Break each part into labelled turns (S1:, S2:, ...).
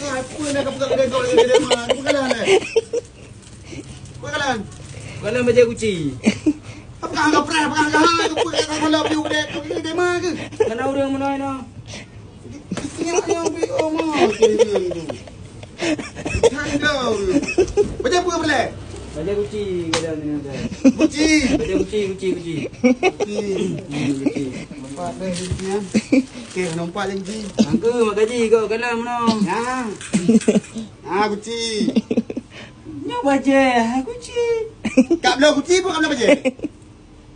S1: Apa nak pegang kedai kau lagi dia mah? Pekalan eh. Pekalan.
S2: Kalau baca kuci.
S1: Apa kau pernah pegang kau? Kau pegang kau lalu dia mah ke?
S2: Kana orang mana ina?
S1: Tengok yang BO mah. Tandau. Baca apa boleh?
S2: Baca kuci kadang ni ada.
S1: Kuci.
S2: Baca kuci.
S1: Kuci. Nampak dah kuci ah. Okey, nampak lagi.
S2: Angka mak gaji kau kalau mana?
S1: Kuci.
S2: Nyo baca kuci.
S1: Kak belah kuci pun kak belah baca.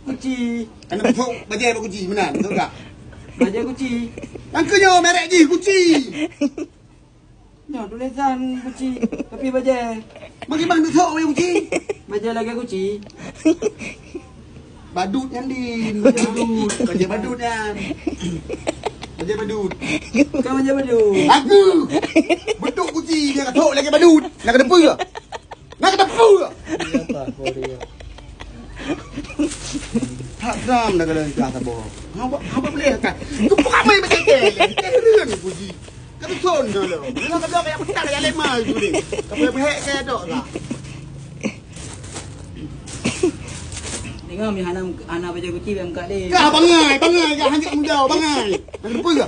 S2: Kuci.
S1: Anak pun baca apa kuci benar, betul tak?
S2: Baca kuci.
S1: Angkanya merek je kuci.
S2: Nyo tulisan kuci. Tapi baca.
S1: Bagi bang tu sok kuci.
S2: Baca lagi kuci.
S1: Badut yang din. Badut. Baca badut yang. Baca badut.
S2: Kau baca baju.
S1: Aku. Betul kuci dia kata lagi badut. Nak kena apa ke? Nak kena apa ke?
S2: Dia tak boleh.
S1: Tak dam dah kena ikhlas apa. Apa boleh kan? Tu bukan main macam tu. Keren ni kuci. Kata son dah lo. Nak kata kayak petang kayak lemah tu ni. Kau boleh kayak dok lah.
S2: Tengok mi Hana baca kuci yang kat dia.
S1: Kah bangai, bangai, hanya menjauh bangai. Nak kena apa ke?